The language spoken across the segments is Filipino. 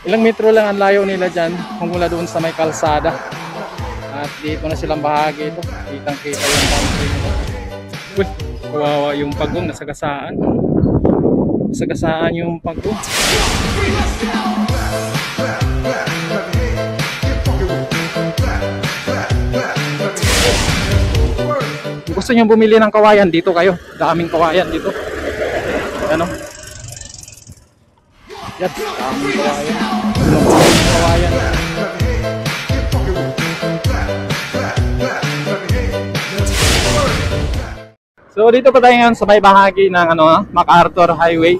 Ilang metro lang ang layo nila dyan kung mula doon sa may kalsada. At dito na silang bahagi ito. Kitang kita yung boundary nila. Uy, kawawa yung pagong, nasagasaan. Nasagasaan yung pagong. Gusto nyo bumili ng kawayan, dito kayo. Daming kawayan dito. Ano? Yan, daming kawayan. Daming kawayan. So dito pa tayo ngayon sa may bahagi ng MacArthur Highway.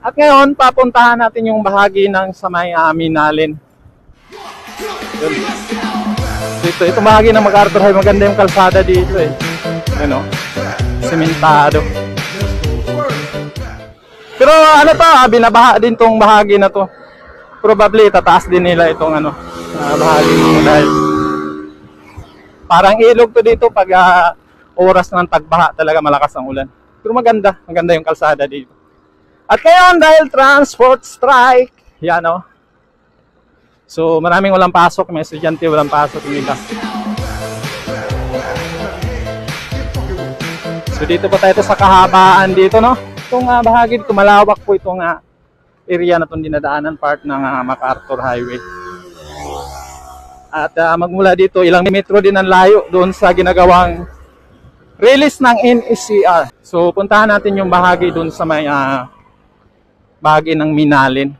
At ngayon, papuntahan natin yung bahagi ng sa may Minalin. Yun. So itong bahagi ng MacArthur Highway, maganda yung kalsada dito eh. Ano? Sementado. Pero ano to, binabaha din tong bahagi na to. Probably tataas din nila itong bahagi nito dahil parang ilog to dito pag oras ng tagbaha, talaga malakas ang ulan. Pero maganda yung kalsada dito. At ngayon dahil transport strike, yan o. So maraming walang pasok, may estudyante walang pasok yung iba. So dito pa tayo sa kahabaan dito, no? Itong bahagi dito, malawak po itong area na itong dinadaanan, part ng MacArthur Highway. At magmula dito, ilang metro din ang layo doon sa ginagawang release ng NSCR. So puntahan natin yung bahagi doon sa may bahagi ng Minalin.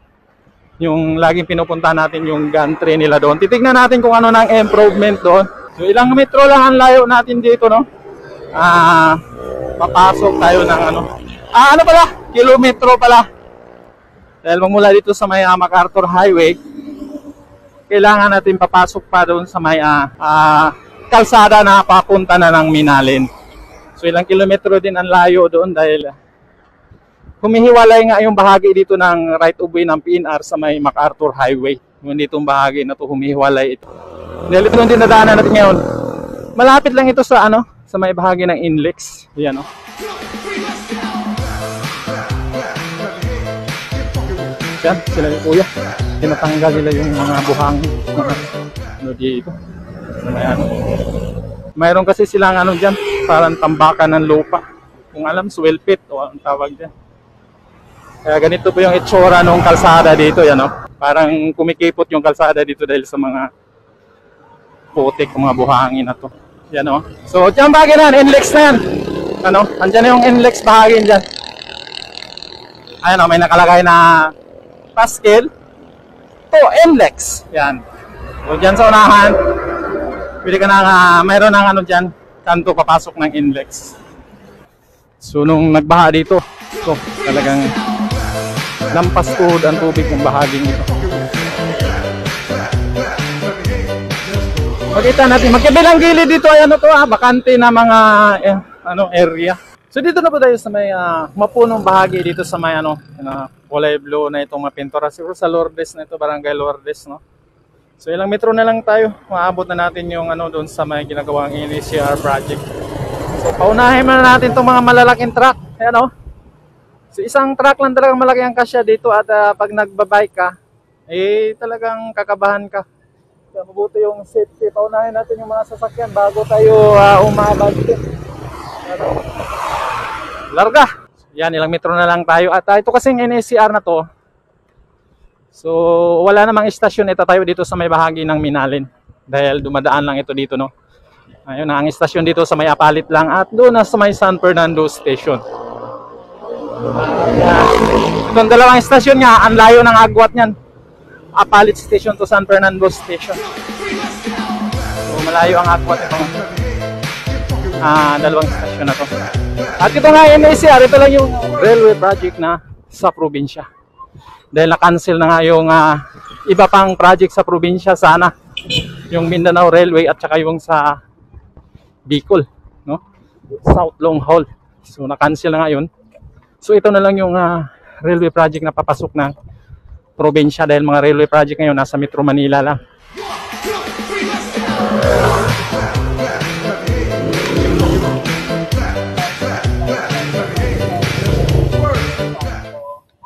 Yung laging pinupuntahan natin yung gantry nila doon. Titignan natin kung ano ng improvement doon. So ilang metro lang ang layo natin dito, no? Papasok tayo ng kilometro pala. Dahil magmula dito sa may MacArthur Highway, kailangan natin papasok pa doon sa may kalsada na papunta na ng Minalin. So ilang kilometro din ang layo doon dahil humihiwalay nga yung bahagi dito ng right of way ng PNR sa may MacArthur Highway. Yung ditong bahagi na to humihiwalay ito. Dahil ito yung dinadaanan natin ngayon. Malapit lang ito sa sa may bahagi ng Inlex. Yan o. Yan, sila yung kuya. Tinatanggal nila yung mga buhang dito. Mayroon kasi silang dyan, parang tambakan ng lupa. Kung alam, swell pit o ang tawag dyan. Kaya ganito po yung itsura ng kalsada dito. Yan o. Parang kumikipot yung kalsada dito dahil sa mga putik, mga buhangin na to. Yan o. So, dyan bahagi na, Inlex na yan. Andyan yung Inlex bahagi dyan. Ayan o, may nakalagay na Pascal to Inlex. Yan. So, dyan sa unahan, pwede ka na, mayroon ng dyan, kanto papasok ng Inlex. So, nung nagbaha dito, so, talagang lampas tuhod ang tubig ng bahaging ito. Makita natin, magkabilang gilid dito ay bakante na mga area. So dito na po tayo sa may mapunong bahagi dito sa may kulay blue na itong mapintura. Siguro sa Lourdes na ito, Barangay Lourdes, no? So ilang metro na lang tayo, maabot na natin yung doon sa may ginagawang NSCR project. So paunahin na natin itong mga malalaking truck. Ayan o. So isang truck lang talagang malaki ang kasya dito at pag nagbabike ka, talagang kakabahan ka. Kaya mabuti yung safety. Paunahin natin yung mga sasakyan bago tayo umabante. Larga! Yan, ilang metro na lang tayo. At ito kasing NSCR na to. So, wala namang istasyon. Ito tayo dito sa may bahagi ng Minalin. Dahil dumadaan lang ito dito, no? Ayun, ang istasyon dito sa may Apalit lang. At doon na sa may San Fernando Station. Itong dalawang istasyon nga, ang layo ng agwat niyan. Apalit Station to San Fernando Station. So malayo ang agwat itong dalawang stasyon na to. At ito nga NSCR, ito lang yung railway project na sa probinsya. Dahil na-cancel na nga yung iba pang project sa probinsya sana. Yung Mindanao Railway at saka yung sa Bicol, no? South Long Haul. So na-cancel na nga yun. So ito na lang yung railway project na papasok ng probinsya dahil mga railway project ngayon nasa Metro Manila lang.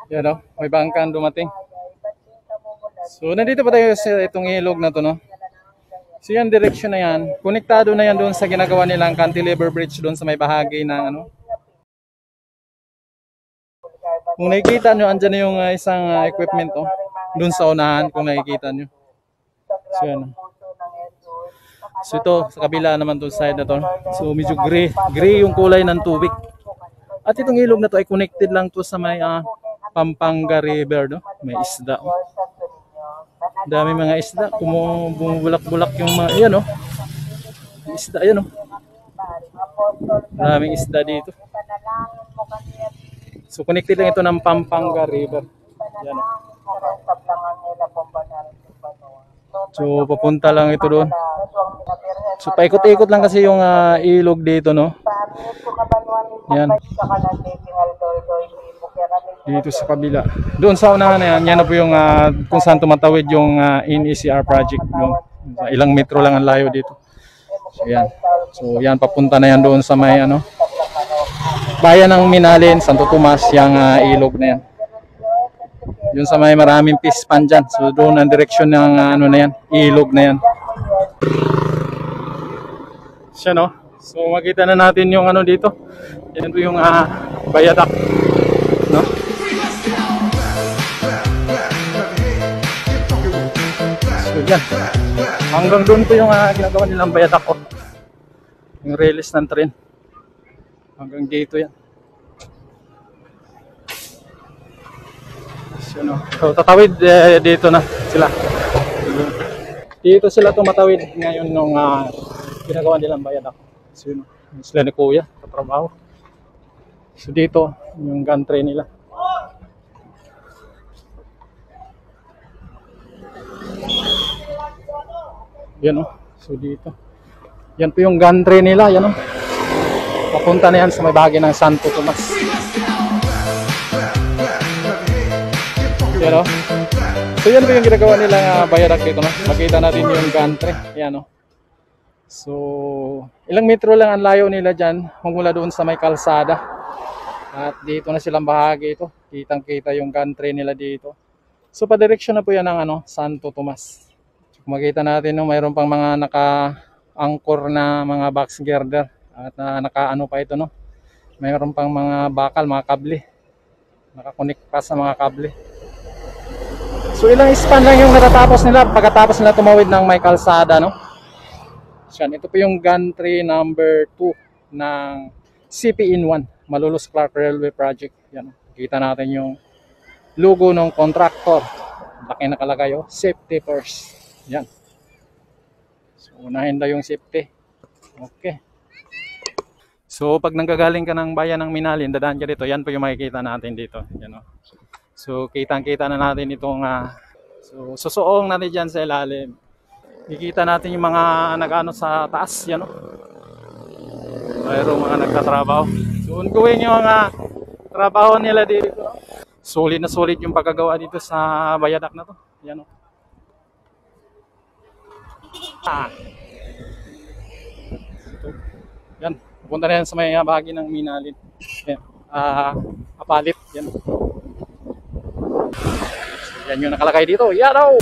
Yan o, may bangkan dumating. So, nandito pa tayo sa itong ilog na to, no? So, yan, direksyon na yan. Konektado na yan doon sa ginagawa nilang cantilever bridge doon sa may bahagi ng ano. Kung nakikita nyo, andyan na yung isang equipment, oh. Doon sa unahan, kung nakikita nyo. So, yan. So, ito, sa kabila naman doon side na to. So, medyo gray. Gray yung kulay ng tubig. At itong ilog na to ay connected lang to sa may Pampanga River, no? May isda, oh. Dami mga isda, bumubulak-bulak yung mga, yan, oh. Isda, yan, oh. Daming isda dito. So, connected lang ito ng Pampanga River. Yan, oh. So, papunta lang ito doon. So, paikot-ikot lang kasi yung ilog dito, no? Yan. Dito sa kabila. Doon sa unahan na yan, yan na po yung kung saan tumatawid yung NECR project. Yung, ilang metro lang ang layo dito. So, yan. So, yan, papunta na yan doon sa may, ano, bayan ng Minalin, Santo Tomas, yung ilog na yan. Yun sa may maraming fish pan dyan. So, doon ang direksyon ng ano na yan, ilog na yan. Siya, no? So, makita na natin yung ano dito. Yan po yung viaduct, no? So, yan. Hanggang doon po yung ginagawa nilang viaduct, oh. Yung release ng train. Hanggang dito yan. So, no? So, tatawid dito na sila. Dito sila tumatawid ngayon nung ginagawa nilang viaduct. So, yun, sila ni Kuya, katrabaho. So, dito, yung gantry nila. Yan, oh. So, dito. Yan po yung gantry nila. Yan, oh. Papunta na yan sa may bahagi ng Santo Tomas. Yan, oh. So, yan po yung ginagawa nilang viaduct dito, no? Makita natin yung gantry. Yan, oh. So, ilang metro lang ang layo nila dyan mula doon sa may kalsada. At dito na silang bahagi ito. Kitang-kita yung gantry nila dito. So, padireksyon na po yan ng ano, Santo Tomas. So, makita natin no, mayroon pang mga naka-anchor na mga box girder. At naka-ano pa ito, no? Mayroon pang mga bakal, mga kable. Nakakonect pa sa mga kable. So, ilang span lang yung natatapos nila pagkatapos nila tumawid ng may kalsada, no? Yan, ito po yung gantry number 2 ng CP-IN1, Malolos Clark Railway Project. Yan, kita natin yung logo ng contractor. Laki nakalagay, oh, safety first. Yan. So, unahin daw yung safety. Okay. So, pag nanggagaling ka ng bayan ng Minalin, dadaan ka dito, yan po yung makikita natin dito. Yan, oh. So, kitang-kita na natin itong so, susuong natin dyan sa ilalim. Kikita natin yung mga nag-ano sa taas, yan, oh. Mayroong mga nagtatrabaho. So, ongoing yung trabaho nila dito. Solid na solid yung pagkagawa dito sa viaduct na to. Yan, oh. Yan, pupunta na yan sa may bahagi ng Minalin. Yan, Apalit, yan. So, yan yung nakalagay dito. Yan, oh!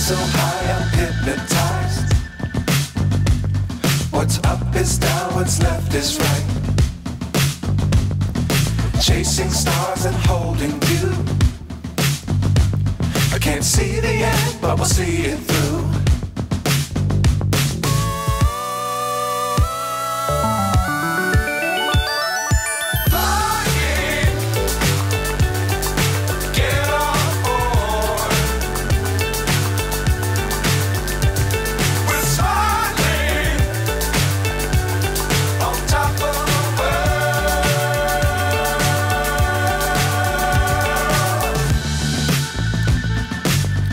So high I'm hypnotized. What's up is down, what's left is right. Chasing stars and holding you. I can't see the end, but we'll see it through.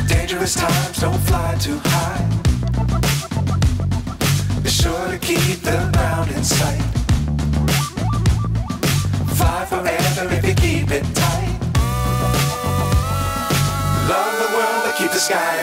Dangerous times, don't fly too high. Be sure to keep the ground in sight. Fly forever if you keep it tight. Love the world, but keep the sky